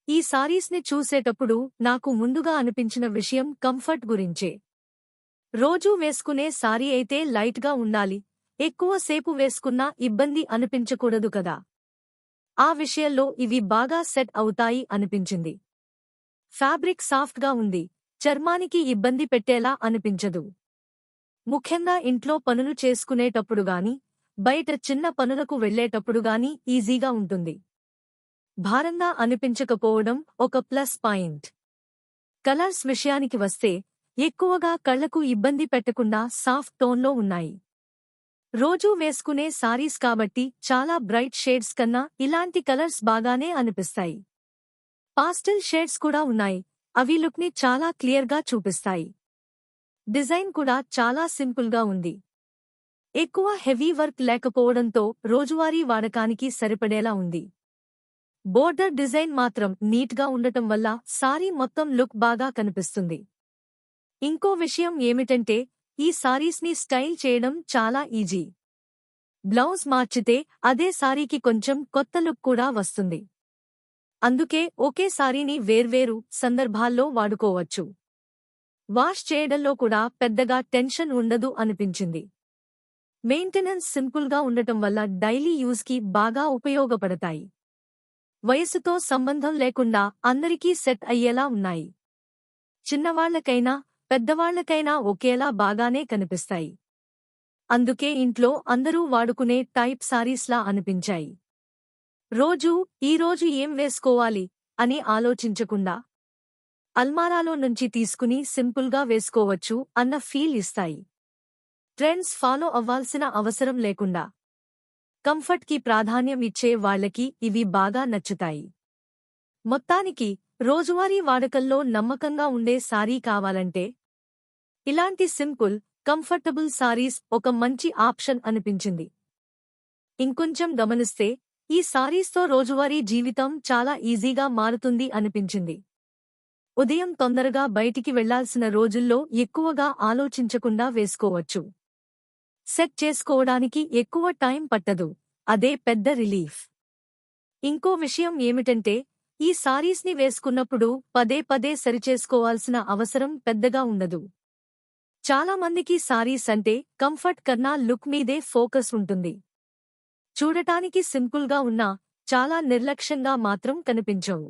ఈ సారీస్ని చూసేటప్పుడు నాకు ముందుగా అనిపించిన విషయం కంఫర్ట్ గురించే. రోజూ వేసుకునే సారీ అయితే లైట్గా ఉండాలి, ఎక్కువ సేపు వేసుకున్నా ఇబ్బంది అనిపించకూడదు కదా. ఆ విషయంలో ఇవి బాగా సెట్ అవుతాయి అనిపించింది. ఫ్యాబ్రిక్ సాఫ్ట్గా ఉంది, చర్మానికి ఇబ్బంది పెట్టేలా అనిపించదు. ముఖ్యంగా ఇంట్లో పనులు చేసుకునేటప్పుడు గాని, బయట చిన్న పనులకు వెళ్లేటప్పుడు గాని ఈజీగా ఉంటుంది. భారంగా అనిపించకపోవడం ఒక ప్లస్ పాయింట్. కలర్స్ విషయానికి వస్తే ఎక్కువగా కళ్లకు ఇబ్బంది పెట్టకుండా సాఫ్ట్ టోన్లో ఉన్నాయి. రోజూ వేసుకునే సారీస్ కాబట్టి చాలా బ్రైట్ షేడ్స్ కన్నా ఇలాంటి కలర్స్ బాగానే అనిపిస్తాయి. పాస్టల్ షేడ్స్ కూడా ఉన్నాయి, అవి లుక్ని చాలా క్లియర్గా చూపిస్తాయి. డిజైన్ కూడా చాలా సింపుల్గా ఉంది. ఎక్కువ హెవీ వర్క్ లేకపోవడంతో రోజువారీ వాడకానికి సరిపడేలా ఉంది. బోర్డర్ డిజైన్ మాత్రం నీట్గా ఉండటం వల్ల సారీ మొత్తం లుక్ బాగా కనిపిస్తుంది. ఇంకో విషయం ఏమిటంటే ఈ సారీస్ని స్టైల్ చేయడం చాలా ఈజీ. బ్లౌజ్ మార్చితే అదే సారీకి కొంచెం కొత్త లుక్ కూడా వస్తుంది. అందుకే ఒకే సారీని వేర్వేరు సందర్భాల్లో వాడుకోవచ్చు. వాష్ చేయడంలో కూడా పెద్దగా టెన్షన్ ఉండదు అనిపించింది. మెయింటెనెన్స్ సింపుల్గా ఉండటం వల్ల డైలీ యూజ్కి బాగా ఉపయోగపడతాయి. వయసుతో సంబంధం లేకుండా అందరికీ సెట్ అయ్యేలా ఉన్నాయి. చిన్నవాళ్లకైనా పెద్దవాళ్లకైనా ఒకేలా బాగానే కనిపిస్తాయి. అందుకే ఇంట్లో అందరూ వాడుకునే టైప్ సారీస్లా అనిపించాయి. ఈరోజు ఏం వేసుకోవాలి అని ఆలోచించకుండా అల్మారాలో నుంచి తీసుకుని సింపుల్గా వేసుకోవచ్చు అన్న ఫీల్ ఇస్తాయి. ట్రెండ్స్ ఫాలో అవ్వాల్సిన అవసరం లేకుండా కంఫర్ట్కి ప్రాధాన్యం ఇచ్చే వాళ్లకి ఇవి బాగా నచ్చుతాయి. మొత్తానికి రోజువారీ వాడకంలో నమ్మకంగా ఉండే సారీ కావాలంటే ఇలాంటి సింపుల్, కంఫర్టబుల్ సారీస్ ఒక మంచి ఆప్షన్ అనిపించింది. ఇంకొంచెం గమనిస్తే ఈ సారీస్తో రోజువారీ జీవితం చాలా ఈజీగా మారుతుంది అనిపించింది. ఉదయం తొందరగా బయటికి వెళ్లాల్సిన రోజుల్లో ఎక్కువగా ఆలోచించకుండా వేసుకోవచ్చు. సెట్ చేసుకోవడానికి ఎక్కువ టైం పట్టదు, అదే పెద్ద రిలీఫ్. ఇంకో విషయం ఏమిటంటే ఈ సారీస్ని వేసుకున్నప్పుడు పదే పదే సరిచేసుకోవాల్సిన అవసరం పెద్దగా ఉండదు. చాలా మందికి సారీస్ అంటే కంఫర్ట్ కన్నా లుక్ మీదే ఫోకస్ ఉంటుంది. చూడటానికి సింపుల్గా ఉన్నా చాలా నిర్లక్ష్యంగా మాత్రం కనిపించవు.